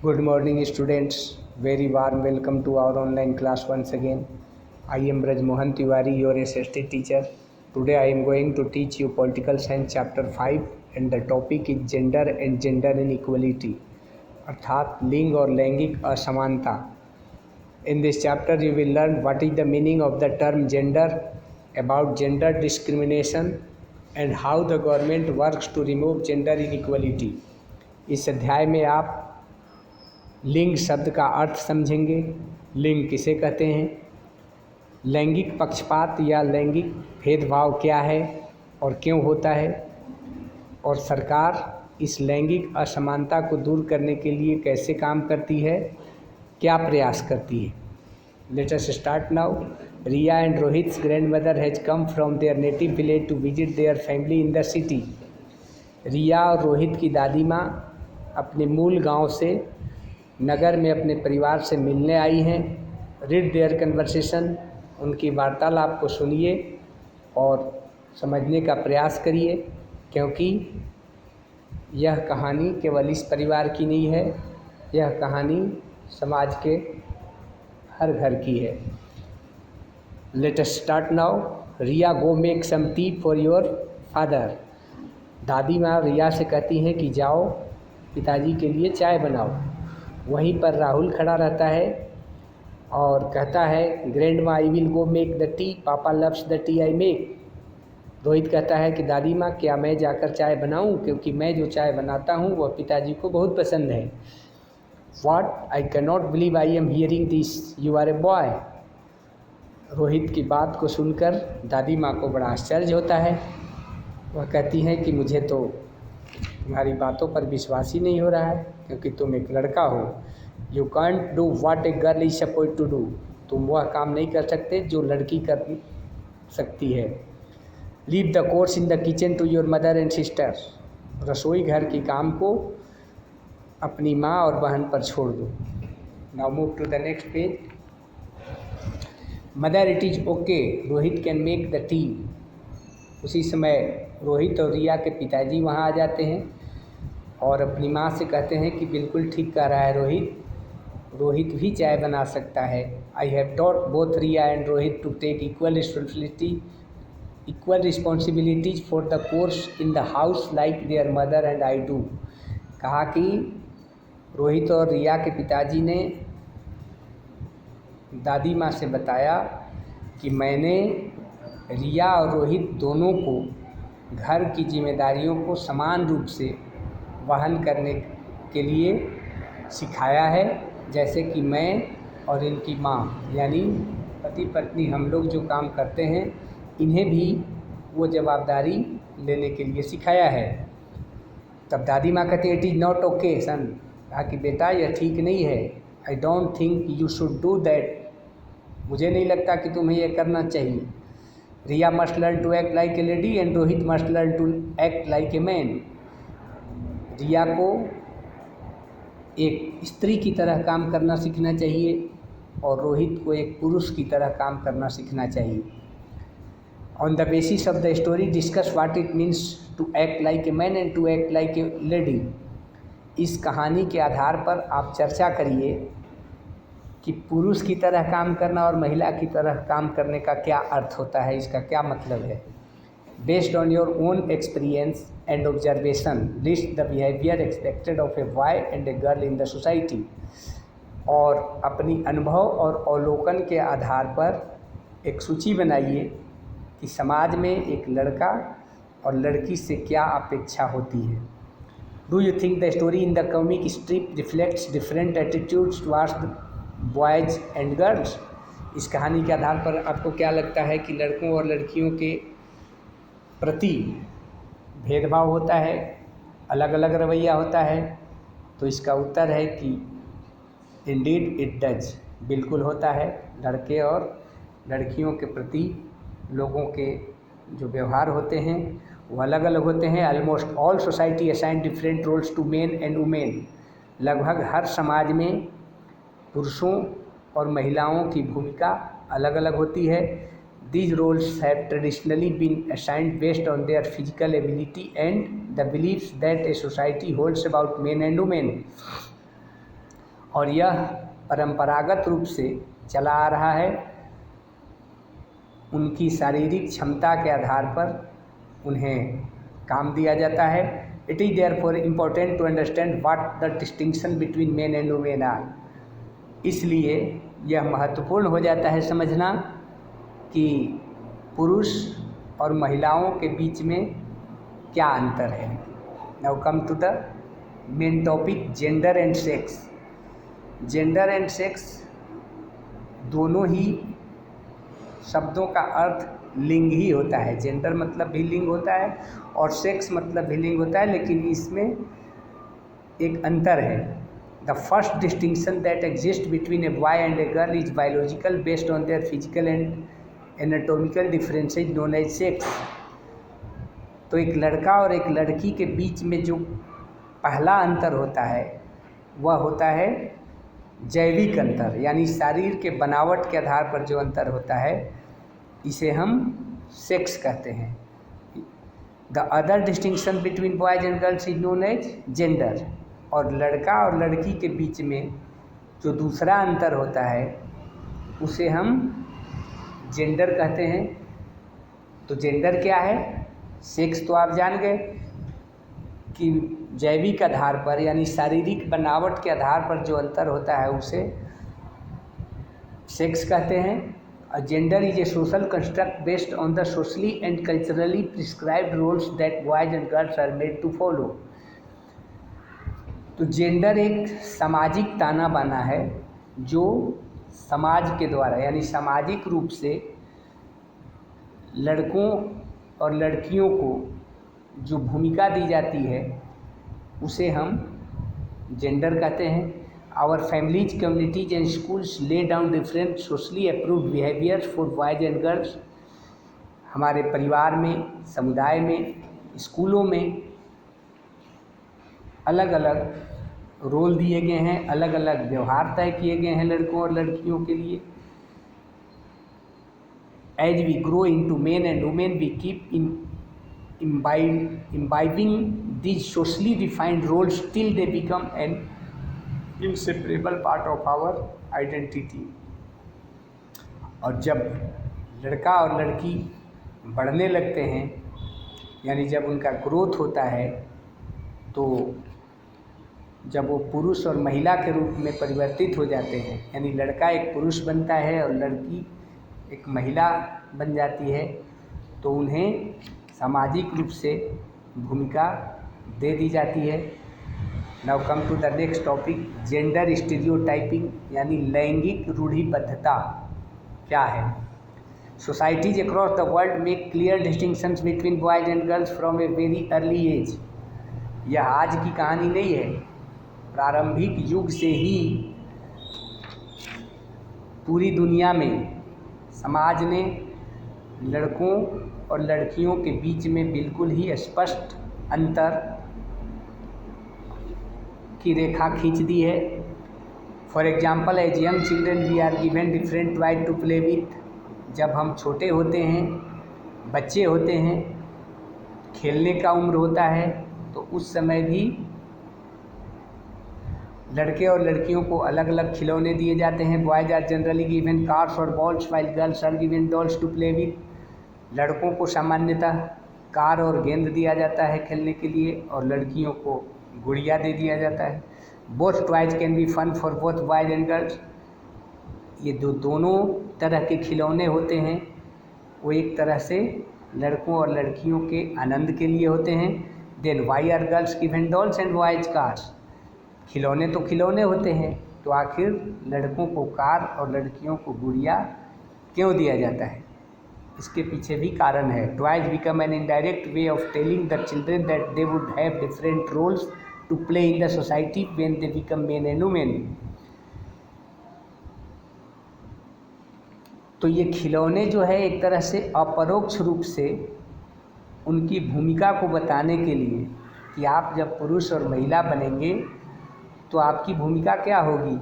Good morning, students. Very warm welcome to our online class once again. I am Braj Mohan Tiwari, your SST teacher. Today I am going to teach you Political Science Chapter 5 and the topic is Gender and Gender Inequality अर्थात लिंग और लैंगिक असमानता. In this chapter you will learn what is the meaning of the term gender, about gender discrimination and how the government works to remove gender inequality. इस अध्याय में आप लिंग शब्द का अर्थ समझेंगे, लिंग किसे कहते हैं, लैंगिक पक्षपात या लैंगिक भेदभाव क्या है और क्यों होता है, और सरकार इस लैंगिक असमानता को दूर करने के लिए कैसे काम करती है, क्या प्रयास करती है. Let us start now. Riya and Rohit's grandmother has come from their native village to visit their family in the city. Riya और रोहित की दादी माँ अपने मूल गांव से नगर में अपने परिवार से मिलने आई हैं. रीड देयर कन्वर्सेशन, उनकी वार्तालाप को सुनिए और समझने का प्रयास करिए, क्योंकि यह कहानी केवल इस परिवार की नहीं है, यह कहानी समाज के हर घर की है. Let us start now. Riya, go make some tea for your father. दादी माँ रिया से कहती हैं कि जाओ पिताजी के लिए चाय बनाओ. वहीं पर राहुल खड़ा रहता है और कहता है, ग्रैंड माँ I will go make the tea, papa loves the tea I make. Rohit कहता है कि दादी माँ क्या मैं जाकर चाय बनाऊं, क्योंकि मैं जो चाय बनाता हूं वह पिताजी को बहुत पसंद है. What, I can not believe I am hearing this, you are a boy. Rohit की बात को सुनकर दादी माँ को बड़ा आश्चर्य होता है. वह कहती हैं कि मुझे तो तुम्हारी बातों पर विश्वास ही नहीं हो रहा है, क्योंकि तुम एक लड़का हो. You can't do what a girl is suppose to do. तुम वह काम नहीं कर सकते जो लड़की कर सकती है. Leave the chores in the kitchen to your mother and sister. रसोई घर के काम को अपनी माँ और बहन पर छोड़ दो. Now move to the next page. Mother, it is okay, Rohit can make the tea. उसी समय रोहित और रिया के पिताजी वहाँ आ जाते हैं और अपनी माँ से कहते हैं कि बिल्कुल ठीक कह रहा है रोहित, रोहित भी चाय बना सकता है. I have taught both Riya and Rohit to take equal responsibilities for the chores in the house like their mother and I do. कहा कि रोहित और रिया के पिताजी ने दादी माँ से बताया कि मैंने रिया और रोहित दोनों को घर की जिम्मेदारियों को समान रूप से वहन करने के लिए सिखाया है, जैसे कि मैं और इनकी माँ यानी पति पत्नी हम लोग जो काम करते हैं इन्हें भी वो जवाबदारी लेने के लिए सिखाया है. तब दादी माँ कहती है, it is not okay son. कहा कि बेटा यह ठीक नहीं है. I don't think you should do that. मुझे नहीं लगता कि तुम्हें यह करना चाहिए. Riya must learn to act like a lady and Rohit must learn to act like a man. Riya को एक स्त्री की तरह काम करना सीखना चाहिए और रोहित को एक पुरुष की तरह काम करना सीखना चाहिए. On the basis of the story discuss what it means to act like a man and to act like a lady. इस कहानी के आधार पर आप चर्चा करिए कि पुरुष की तरह काम करना और महिला की तरह काम करने का क्या अर्थ होता है, इसका क्या मतलब है. Based on your own experience and observation list the behaviour expected of A boy and a girl in the society. और अपनी अनुभव और अवलोकन के आधार पर एक सूची बनाइए कि समाज में एक लड़का और लड़की से क्या अपेक्षा होती है. Do you think the story in the comic strip reflects different attitudes towards the boys and girls. इस कहानी के आधार पर आपको क्या लगता है कि लड़कों और लड़कियों के प्रति भेदभाव होता है, अलग अलग रवैया होता है. तो इसका उत्तर है कि इंडीड इट डज, बिल्कुल होता है. लड़के और लड़कियों के प्रति लोगों के जो व्यवहार होते हैं वो अलग अलग होते हैं. Almost all society assign different roles to men and women. लगभग हर समाज में पुरुषों और महिलाओं की भूमिका अलग अलग होती है. These roles have traditionally been assigned based on their physical ability and the beliefs that a society holds about men and women. और यह परंपरागत रूप से चला आ रहा है। उनकी शारीरिक क्षमता के आधार पर उन्हें काम दिया जाता है। It is therefore important to understand what the distinction between men and women are. इसलिए यह महत्वपूर्ण हो जाता है समझना कि पुरुष और महिलाओं के बीच में क्या अंतर है। Now come to the main topic, gender and sex. Gender and sex दोनों ही शब्दों का अर्थ लिंग ही होता है। जेंडर मतलब भी लिंग होता है और सेक्स मतलब भी लिंग होता है, लेकिन इसमें एक अंतर है। The first distinction that exist between a boy and a girl is biological based on their physical and anatomical differences known as sex. तो एक लड़का और एक लड़की के बीच में जो पहला अंतर होता है वह होता है जैविक अंतर, यानी शरीर के बनावट के आधार पर जो अंतर होता है इसे हम सेक्स कहते हैं। The other distinction between boys and girls is known age gender. और लड़का और लड़की के बीच में जो दूसरा अंतर होता है उसे हम जेंडर कहते हैं। तो जेंडर क्या है? सेक्स तो आप जान गए कि जैविक आधार पर यानी शारीरिक बनावट के आधार पर जो अंतर होता है उसे सेक्स कहते हैं। और gender is a social construct based on the socially and culturally prescribed roles that boys and girls are made to follow. तो जेंडर एक सामाजिक ताना बाना है जो समाज के द्वारा यानी सामाजिक रूप से लड़कों और लड़कियों को जो भूमिका दी जाती है उसे हम जेंडर कहते हैं। Our families, communities and schools lay down different socially approved behaviours for boys and girls. हमारे परिवार में, समुदाय में, स्कूलों में अलग अलग रोल दिए गए हैं, अलग अलग व्यवहार तय किए गए हैं लड़कों और लड़कियों के लिए। As we grow into men and women we keep imbibing these socially defined roles till they become an inseparable part of our identity। और जब लड़का और लड़की बढ़ने लगते हैं यानी जब उनका ग्रोथ होता है तो जब वो पुरुष और महिला के रूप में परिवर्तित हो जाते हैं यानी लड़का एक पुरुष बनता है और लड़की एक महिला बन जाती है तो उन्हें सामाजिक रूप से भूमिका दे दी जाती है। Now come to the next topic, gender stereotyping यानी लैंगिक रूढ़िबद्धता क्या है। Societies across the world make clear distinctions between boys and girls from a very early age. यह आज की कहानी नहीं है, प्रारंभिक युग से ही पूरी दुनिया में समाज ने लड़कों और लड़कियों के बीच में बिल्कुल ही स्पष्ट अंतर की रेखा खींच दी है। For example, as young children we are given different toys to play with. जब हम छोटे होते हैं, बच्चे होते हैं, खेलने का उम्र होता है तो उस समय भी लड़के और लड़कियों को अलग अलग खिलौने दिए जाते हैं। Boys are generally given cars और balls while girls are given dolls to play with. लड़कों को सामान्यतः कार और गेंद दिया जाता है खेलने के लिए और लड़कियों को गुड़िया दे दिया जाता है। Both toys can be fun for both boys and girls. ये जो दोनों तरह के खिलौने होते हैं वो एक तरह से लड़कों और लड़कियों के आनंद के लिए होते हैं। Then why are girls given dolls and boys cars. खिलौने तो खिलौने होते हैं तो आखिर लड़कों को कार और लड़कियों को गुड़िया क्यों दिया जाता है? इसके पीछे भी कारण है। Toys become an indirect way of telling the children that they would have different roles to play in the society when they become men and women. तो ये खिलौने जो है एक तरह से अपरोक्ष रूप से उनकी भूमिका को बताने के लिए कि आप जब पुरुष और महिला बनेंगे तो आपकी भूमिका क्या होगी,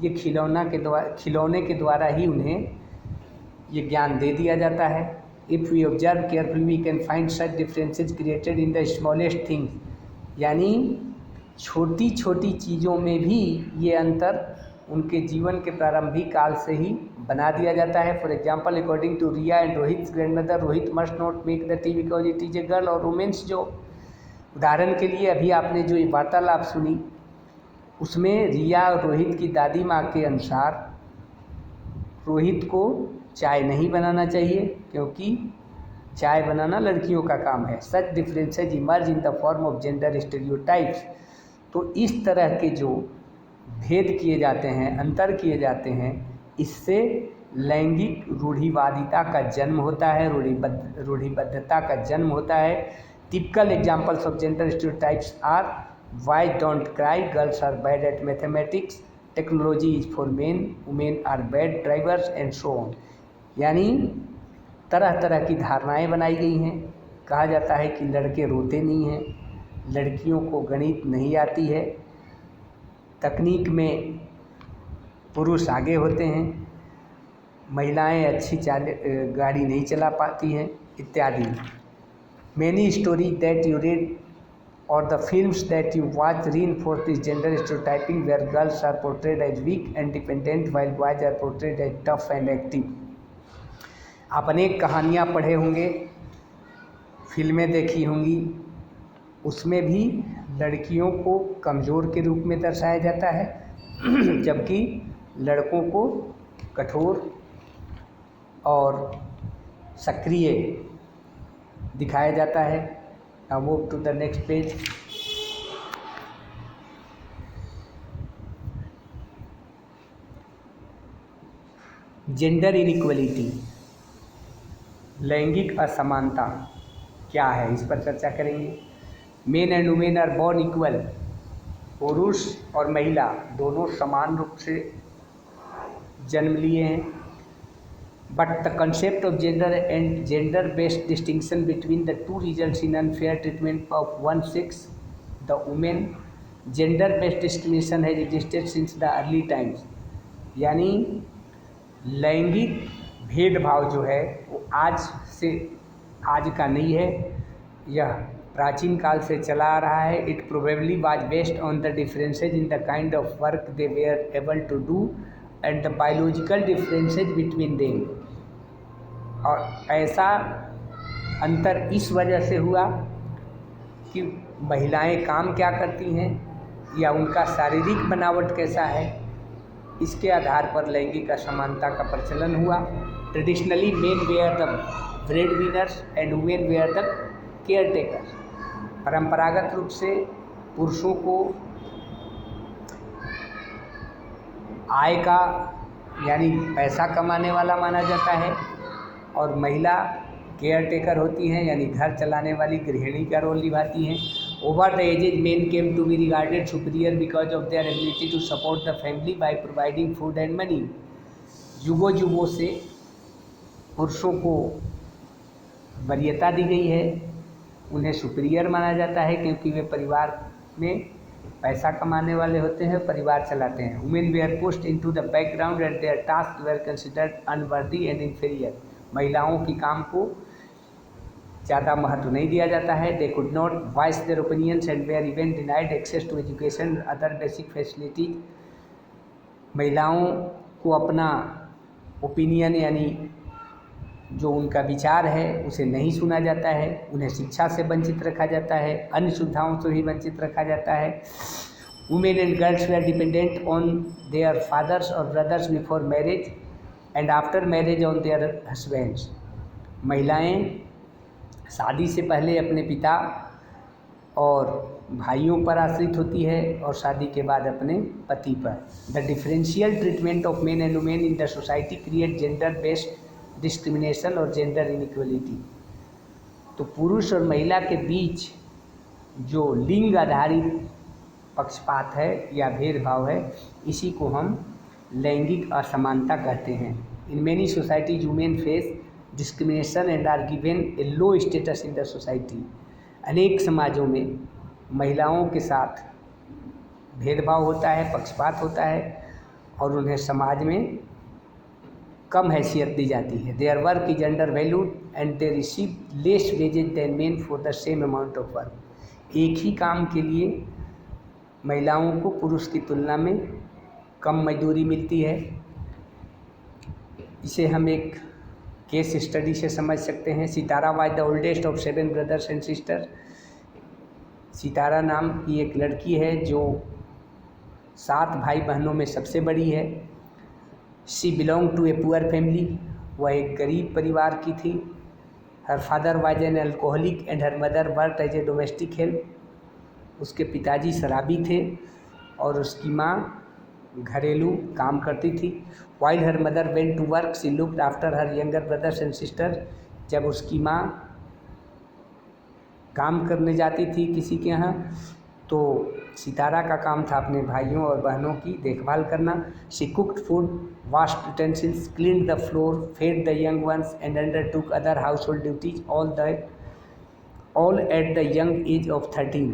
ये खिलौने के द्वारा ही उन्हें ये ज्ञान दे दिया जाता है। If we observe carefully we can find such differences created in the smallest things. यानी छोटी छोटी चीज़ों में भी ये अंतर उनके जीवन के प्रारंभिक काल से ही बना दिया जाता है। For example, according to Riya and Rohit grandmother, Rohit must not make the tea because it is a girl. और वुमेन्स, जो उदाहरण के लिए अभी आपने जो ये वार्तालाप सुनी, उसमें रिया और रोहित की दादी माँ के अनुसार रोहित को चाय नहीं बनाना चाहिए क्योंकि चाय बनाना लड़कियों का काम है। Such differences emerge in the form of gender stereotypes. तो इस तरह के जो भेद किए जाते हैं, अंतर किए जाते हैं, इससे लैंगिक रूढ़िवादिता का जन्म होता है, रूढ़िबद्धता का जन्म होता है। Typical examples of gender stereotypes are boys don't cry, girls are bad at mathematics, technology is for men, women are bad drivers and so on. यानी तरह तरह की धारणाएं बनाई गई हैं। कहा जाता है कि लड़के रोते नहीं हैं, लड़कियों को गणित नहीं आती है, तकनीक में पुरुष आगे होते हैं, महिलाएं अच्छी गाड़ी नहीं चला पाती हैं, इत्यादि। Many story that you read or the films that you watch reinforce this gender stereotyping, where girls are portrayed as weak and dependent while boys are portrayed as tough and active. आप अनेक कहानियाँ पढ़े होंगे, फिल्में देखी होंगी, उसमें भी लड़कियों को कमज़ोर के रूप में दर्शाया जाता है जबकि लड़कों को कठोर और सक्रिय दिखाया जाता है। Now move to the next page. Gender inequality, लैंगिक असमानता क्या है, इस पर चर्चा करेंगे। Men and women are born equal, पुरुष और महिला दोनों समान रूप से जन्म लिए हैं। But the concept of gender and gender-based distinction between the two results in unfair treatment of one sex, the women. Gender-based discrimination has existed since the early times. यानी लैंगिक भेदभाव जो है वो आज का नहीं है, यह प्राचीन काल से चला आ रहा है। It probably was based on the differences in the kind of work they were able to do and the biological differences between them. और ऐसा अंतर इस वजह से हुआ कि महिलाएं काम क्या करती हैं या उनका शारीरिक बनावट कैसा है, इसके आधार पर लैंगिक असमानता का प्रचलन हुआ। Traditionally men were the breadwinners and women were the caretakers. परंपरागत रूप से पुरुषों को आय का यानी पैसा कमाने वाला माना जाता है और महिला केयर टेकर होती हैं, यानी घर चलाने वाली गृहिणी का रोल निभाती हैं। Over the ages men came to be regarded superior because of their ability to support the family by providing food and money. युगों युगों से पुरुषों को वरीयता दी गई है, उन्हें सुपीरियर माना जाता है क्योंकि वे परिवार में पैसा कमाने वाले होते हैं, परिवार चलाते हैं। Women were pushed into the background and their task were considered unworthy and inferior. महिलाओं की काम को ज़्यादा महत्व नहीं दिया जाता है। They could not voice their opinions and were even denied access to education other basic facilities. महिलाओं को अपना ओपिनियन यानी जो उनका विचार है उसे नहीं सुना जाता है, उन्हें शिक्षा से वंचित रखा जाता है, अन्य सुविधाओं से भी वंचित रखा जाता है। Women and girls were dependent on their fathers और brothers before marriage and after marriage on their husbands. महिलाएं शादी से पहले अपने पिता और भाइयों पर आश्रित होती है और शादी के बाद अपने पति पर। The differential treatment of main and women in the society create gender based discrimination और जेंडर इनइक्वलिटी। तो पुरुष और महिला के बीच जो लिंग आधारित पक्षपात है या भेदभाव है, इसी को हम लैंगिक असमानता कहते हैं। In many societies women face discrimination and are given a low status in the society. अनेक समाजों में महिलाओं के साथ भेदभाव होता है, पक्षपात होता है और उन्हें समाज में कम हैसियत दी जाती है। Their work is undervalued and they receive less wages than men for the same amount of work. एक ही काम के लिए महिलाओं को पुरुष की तुलना में कम मजदूरी मिलती है। इसे हम एक केस स्टडी से समझ सकते हैं। Sitara was the oldest of 7 brothers and sister. Sitara नाम की एक लड़की है जो 7 भाई बहनों में सबसे बड़ी है। She belong to a poor family. वह एक गरीब परिवार की थी। Her father was an alcoholic and her mother worked as a domestic help. उसके पिताजी शराबी थे और उसकी माँ घरेलू काम करती थी। While her mother went to work she looked after her younger brothers and sister. जब उसकी माँ काम करने जाती थी किसी के यहाँ, तो सितारा का काम था अपने भाइयों और बहनों की देखभाल करना। She cooked food, washed utensils, cleaned the floor, fed the young ones and undertook other household duties, all at the young age of 13।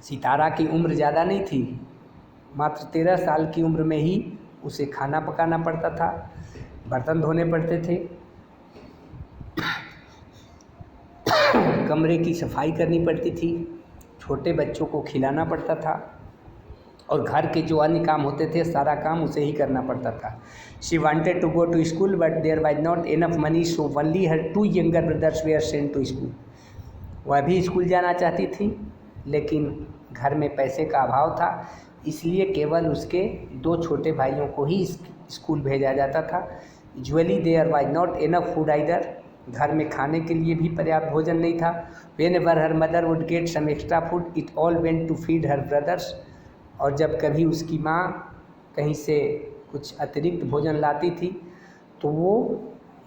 सितारा की उम्र ज़्यादा नहीं थी, मात्र 13 साल की उम्र में ही उसे खाना पकाना पड़ता था, बर्तन धोने पड़ते थे, कमरे की सफाई करनी पड़ती थी, छोटे बच्चों को खिलाना पड़ता था और घर के जो अन्य काम होते थे सारा काम उसे ही करना पड़ता था। She wanted to go to school but there was not enough money, so only her 2 younger brothers were sent to school. वह भी स्कूल जाना चाहती थी लेकिन घर में पैसे का अभाव था, इसलिए केवल उसके 2 छोटे भाइयों को ही स्कूल भेजा जाता था। Usually there was not enough food either. घर में खाने के लिए भी पर्याप्त भोजन नहीं था। Whenever her mother would get some extra food it all went to feed her brothers. और जब कभी उसकी माँ कहीं से कुछ अतिरिक्त भोजन लाती थी तो वो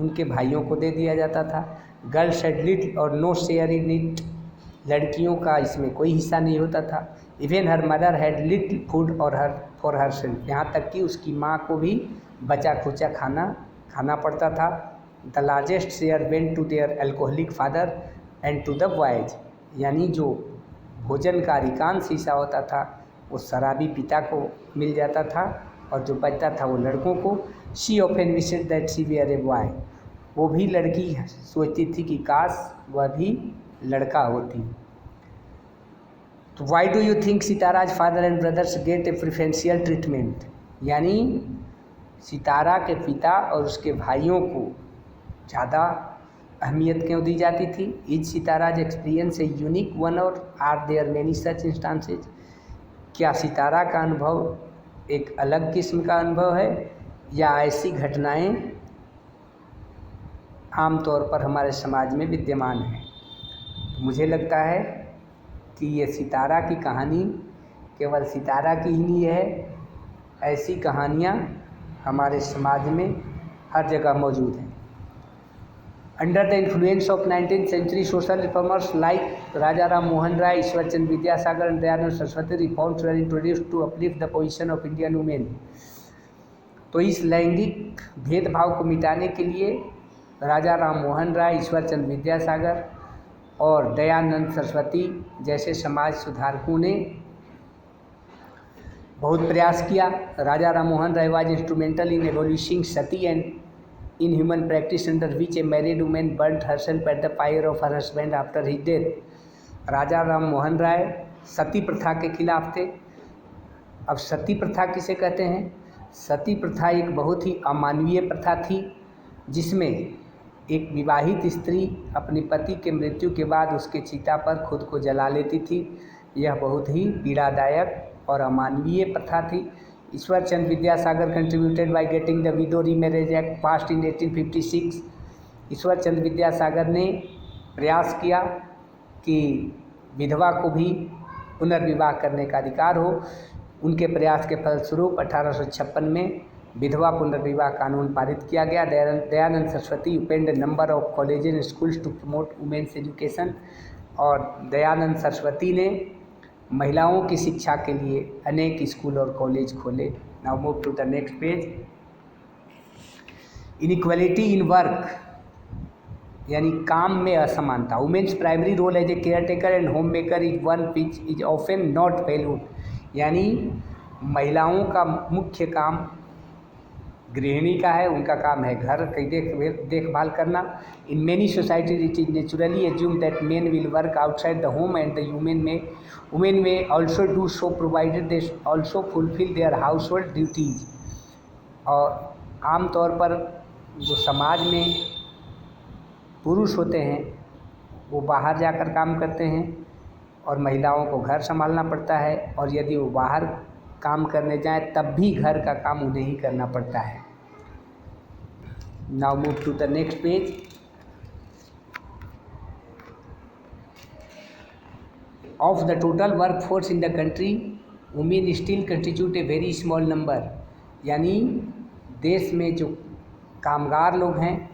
उनके भाइयों को दे दिया जाता था। गर्ल्स हैड लिटिल और नो शेयर इन इट। लड़कियों का इसमें कोई हिस्सा नहीं होता था। Even her mother had little food और फॉर हर सेल्फ। यहाँ तक कि उसकी माँ को भी बचा खुचा खाना पड़ता था। The largest share went to their alcoholic father and to the boys. यानी जो भोजन का अधिकांश हिस्सा होता था वो शराबी पिता को मिल जाता था और जो बचता था वो लड़कों को। She often wished that she were a boy. वो भी लड़की सोचती थी कि काश वह भी लड़का होती। तो why do you think Sitara's father and brothers get a preferential treatment. यानी सितारा के पिता और उसके भाइयों को ज़्यादा अहमियत क्यों दी जाती थी। Is Sitara's experience a unique one और are there many such instances. क्या सितारा का अनुभव एक अलग किस्म का अनुभव है या ऐसी घटनाएं आमतौर पर हमारे समाज में विद्यमान हैं। तो मुझे लगता है कि ये सितारा की कहानी केवल सितारा की ही नहीं है, ऐसी कहानियाँ हमारे समाज में हर जगह मौजूद हैं। Under the influence of 19th century social reformers like Raja Ram Mohan Rai, Ishwar Chand Vidyasagar and Dayanand Saraswati, reforms were introduced to uplift the position of Indian women। तो इस लैंगिक भेदभाव को मिटाने के लिए राजा राम मोहन राय, ईश्वर चंद विद्यासागर और दयानंद सरस्वती जैसे समाज सुधारकों ने बहुत प्रयास किया। Raja Ram Mohan Roy was instrumental in abolishing sati and inhuman practice under which a married woman burnt herself at the fire of her husband after his death। राजा राम मोहन राय सती प्रथा के खिलाफ थे। अब सती प्रथा किसे कहते हैं? सती प्रथा एक बहुत ही अमानवीय प्रथा थी जिसमें एक विवाहित स्त्री अपने पति के मृत्यु के बाद उसके चिता पर खुद को जला लेती थी। यह बहुत ही पीड़ादायक और अमानवीय प्रथा थी। Ishwar Chand Vidyasagar contributed by getting the widow remarriage act passed in 1856। Ishwar Chand Vidyasagar ने प्रयास किया कि विधवा को भी पुनर्विवाह करने का अधिकार हो। उनके प्रयास के फलस्वरूप 1856 में विधवा पुनर्विवाह कानून पारित किया गया। Dayanand Saraswati opened number of colleges and schools to promote women's education. और दयानंद सरस्वती ने महिलाओं की शिक्षा के लिए अनेक स्कूल और कॉलेज खोले। Now move to the next page. Inequality in work यानी काम में असमानता। Women's primary role as a caretaker and homemaker is one which is often not valued. यानी महिलाओं का मुख्य काम गृहिणी का है, उनका काम है घर की देखभाल करना। In many societies it is naturally assume that men will work outside the home and the women may also do so provided they also fulfil their household duties. और आमतौर पर जो समाज में पुरुष होते हैं वो बाहर जाकर काम करते हैं और महिलाओं को घर संभालना पड़ता है, और यदि वो बाहर काम करने जाएं तब भी घर का काम उन्हें ही करना पड़ता है। Now move to the next page. Of the total workforce in the country women still constitute a very small number. यानी देश में जो कामगार लोग हैं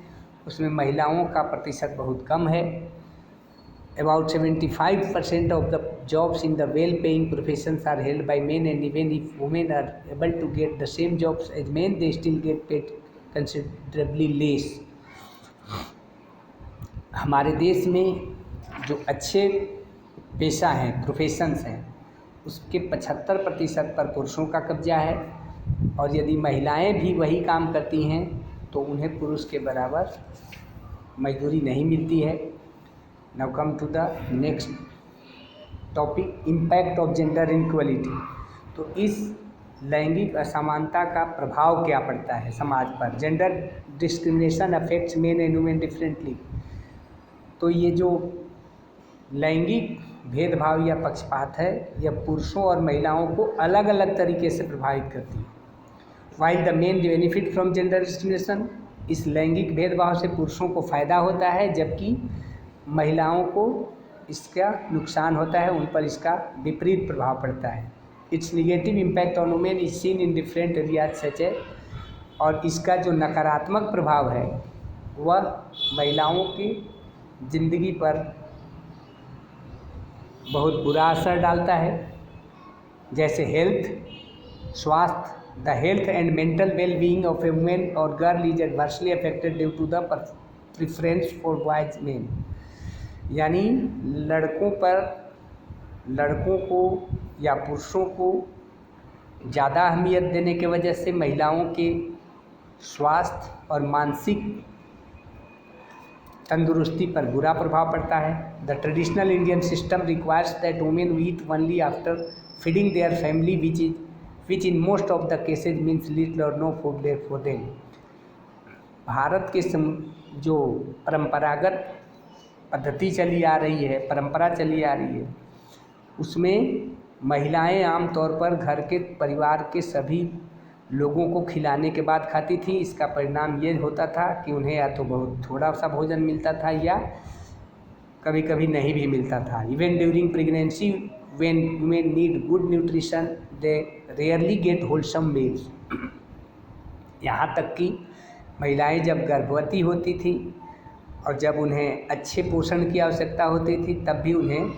उसमें महिलाओं का प्रतिशत बहुत कम है। About 75% of the jobs in the well-paying professions are held by men, and even if women are able to get the same jobs as men, they still get paid considerably less. हमारे देश में जो अच्छे पेशा हैं, professions हैं, उसके 75% पर पुरुषों का कब्जा है, और यदि महिलाएं भी वही काम करती हैं तो उन्हें पुरुष के बराबर मजदूरी नहीं मिलती है। Now come to the next topic, impact of gender inequality। तो इस लैंगिक असमानता का प्रभाव क्या पड़ता है समाज पर। Gender discrimination affects main and women differently. तो ये जो लैंगिक भेदभाव या पक्षपात है यह पुरुषों और महिलाओं को अलग अलग तरीके से प्रभावित करती है। While the men benefit from gender discrimination, इस लैंगिक भेदभाव से पुरुषों को फ़ायदा होता है जबकि महिलाओं को इसका नुकसान होता है, उन पर इसका विपरीत प्रभाव पड़ता है। Its negative impact on women is seen in different areas such a. और इसका जो नकारात्मक प्रभाव है वह महिलाओं की ज़िंदगी पर बहुत बुरा असर डालता है, जैसे हेल्थ, स्वास्थ्य। The health and mental well being of a women और girl is adversely affected due to the preference for boys men. यानी लड़कों को या पुरुषों को ज़्यादा अहमियत देने की वजह से महिलाओं के स्वास्थ्य और मानसिक तंदुरुस्ती पर बुरा प्रभाव पड़ता है। The traditional Indian system requires that women eat only after feeding their family which in most of the cases means little और no food left for them. Bharat के जो परंपरागत पद्धति चली आ रही है, परंपरा चली आ रही है, उसमें महिलाएं आमतौर पर घर के परिवार के सभी लोगों को खिलाने के बाद खाती थी। इसका परिणाम ये होता था कि उन्हें या तो बहुत थोड़ा सा भोजन मिलता था या कभी कभी नहीं भी मिलता था। Even during pregnancy when women need good nutrition they rarely get wholesome meals. यहाँ तक कि महिलाएं जब गर्भवती होती थी और जब उन्हें अच्छे पोषण की आवश्यकता होती थी तब भी उन्हें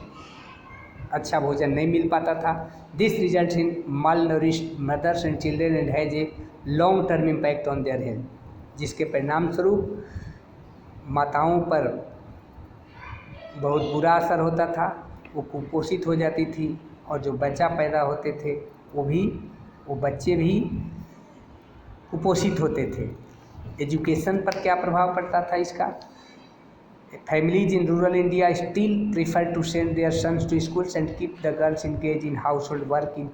अच्छा भोजन नहीं मिल पाता था। This result in malnourished mothers and children and has a long term impact on their health, जिसके परिणाम स्वरूप माताओं पर बहुत बुरा असर होता था, वो कुपोषित हो जाती थी, और जो बच्चा पैदा होते थे वो बच्चे भी कुपोषित होते थे। एजुकेशन पर क्या प्रभाव पड़ता था इसका। Families in rural India still prefer to send their sons to schools and keep the girls engaged in household work. In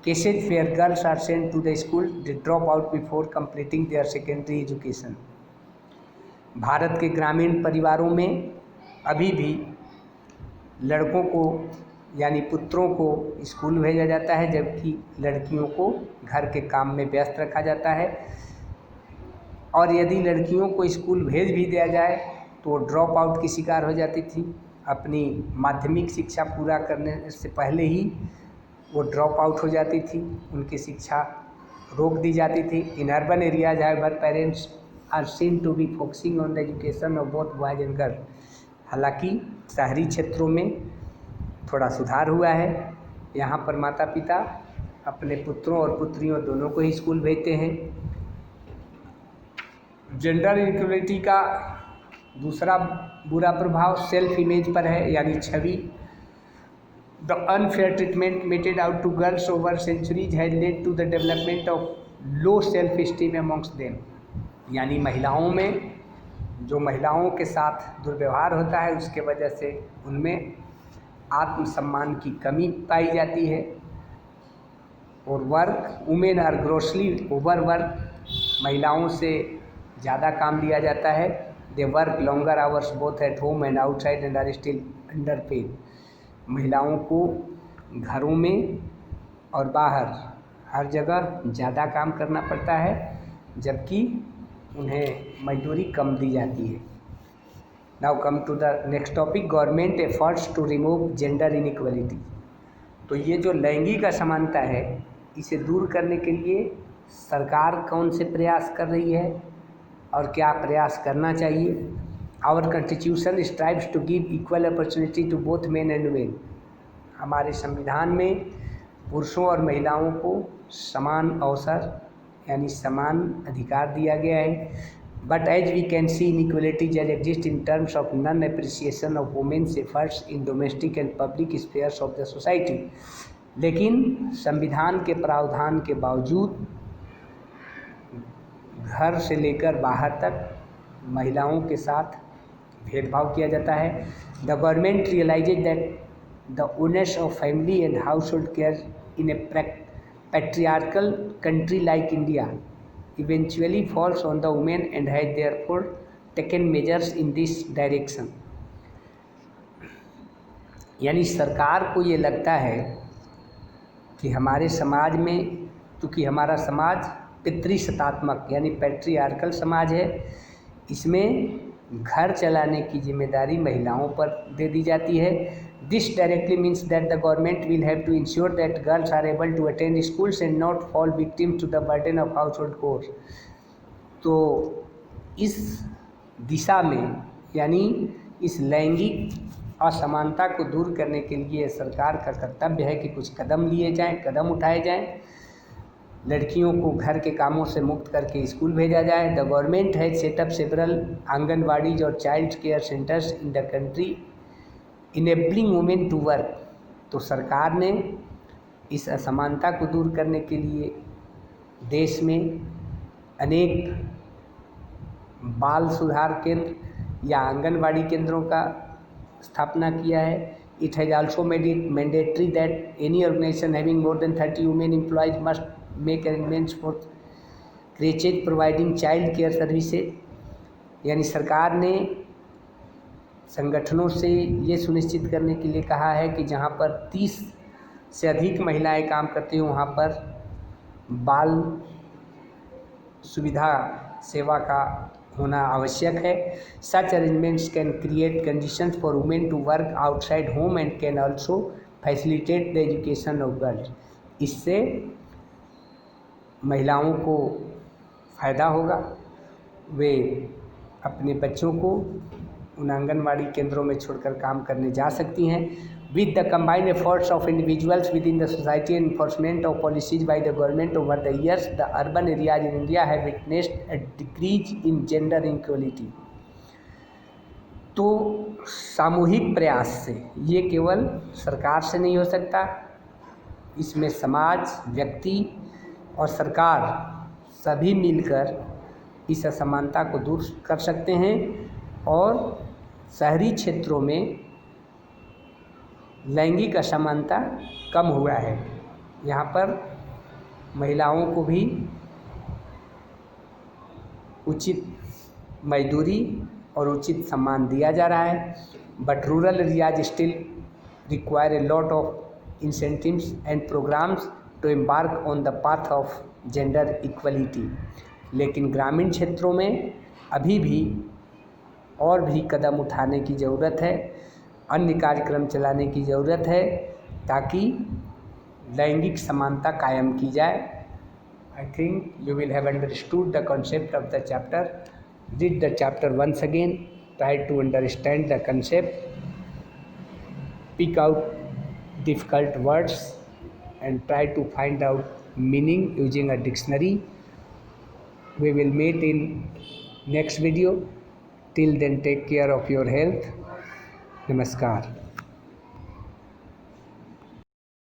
cases where girls are sent to the school, they drop out before completing their secondary education. Bharat के ग्रामीण परिवारों में अभी भी लड़कों को यानी पुत्रों को स्कूल भेजा जाता है, जबकि लड़कियों को घर के काम में व्यस्त रखा जाता है। और यदि लड़कियों को स्कूल भेज भी दिया जाए तो ड्रॉप आउट की शिकार हो जाती थी। अपनी माध्यमिक शिक्षा पूरा करने से पहले ही वो ड्रॉप आउट हो जाती थी, उनकी शिक्षा रोक दी जाती थी। In urban areas however parents are seen to be focusing on the education of both boys and girl. हालांकि शहरी क्षेत्रों में थोड़ा सुधार हुआ है, यहाँ पर माता पिता अपने पुत्रों और पुत्रियों दोनों को ही स्कूल भेजते हैं। जेंडर इक्वलिटी का दूसरा बुरा प्रभाव सेल्फ इमेज पर है, यानी छवि। The unfair treatment meted out to girls over centuries has led to the development of low self esteem amongst them, यानी महिलाओं में जो महिलाओं के साथ दुर्व्यवहार होता है उसके वजह से उनमें आत्मसम्मान की कमी पाई जाती है। और work, women are grossly overwork, महिलाओं से ज़्यादा काम लिया जाता है। They work longer hours both at home and outside and are still underpaid. महिलाओं को घरों में और बाहर हर जगह ज़्यादा काम करना पड़ता है, जबकि उन्हें मजदूरी कम दी जाती है। Now come to the next topic, government efforts to remove gender inequality. तो ये जो लैंगिक असमानता है इसे दूर करने के लिए सरकार कौन से प्रयास कर रही है और क्या प्रयास करना चाहिए। Our constitution strives to give equal opportunity to both men and women. हमारे संविधान में पुरुषों और महिलाओं को समान अवसर यानी समान अधिकार दिया गया है। But as we can see inequalities as exist in terms of non appreciation of women's efforts in domestic and public spheres of the society. लेकिन संविधान के प्रावधान के बावजूद घर से लेकर बाहर तक महिलाओं के साथ भेदभाव किया जाता है। The government realises that the owners of family and household care in a patriarchal country like India eventually falls on the women and has therefore taken measures in this direction। यानी सरकार को ये लगता है कि हमारे समाज में, क्योंकि हमारा समाज पितृसत्तात्मक यानी पैट्रियार्कल समाज है, इसमें घर चलाने की जिम्मेदारी महिलाओं पर दे दी जाती है। This directly means that the government will have to ensure that girls are able to attend schools and not fall victim to the burden of household chores. तो इस दिशा में यानी इस लैंगिक असमानता को दूर करने के लिए सरकार का कर्तव्य है कि कुछ कदम लिए जाएं, कदम उठाए जाएं। लड़कियों को घर के कामों से मुक्त करके स्कूल भेजा जाए। The government has set up several anganwadis और child care centres in the country enabling women to work. तो सरकार ने इस असमानता को दूर करने के लिए देश में अनेक बाल सुधार केंद्र या आंगनबाड़ी केंद्रों का स्थापना किया है। It has also made it mandatory that any organisation having more than 30 women employees must make arrangements for creches providing child care services. यानी सरकार ने संगठनों से ये सुनिश्चित करने के लिए कहा है कि जहाँ पर 30 से अधिक महिलाएं काम करती हैं वहाँ पर बाल सुविधा सेवा का होना आवश्यक है। Such arrangements can create conditions for women to work outside home and can also facilitate the education of girls. इससे महिलाओं को फ़ायदा होगा, वे अपने बच्चों को उन आंगनबाड़ी केंद्रों में छोड़कर काम करने जा सकती हैं। With the combined efforts of individuals with in the society and enforcement of policies by the government over the years, the urban areas in India have witnessed a decrease in gender inequality. तो सामूहिक प्रयास से, ये केवल सरकार से नहीं हो सकता, इसमें समाज, व्यक्ति और सरकार सभी मिलकर इस असमानता को दूर कर सकते हैं। और शहरी क्षेत्रों में लैंगिक असमानता कम हुआ है। यहाँ पर महिलाओं को भी उचित मजदूरी और उचित सम्मान दिया जा रहा है। But rural areas still require a lot of incentives and programmes to embark on the path of gender equality. लेकिन ग्रामीण क्षेत्रों में अभी भी और भी कदम उठाने की ज़रूरत है, अन्य कार्यक्रम चलाने की ज़रूरत है ताकि लैंगिक समानता कायम की जाए। I think you will have understood the concept of the chapter. Read the chapter once again, try to understand the concept, pick out difficult words and try to find out meaning using a dictionary. We will meet in next video. Till then, take care of your health. Namaskar.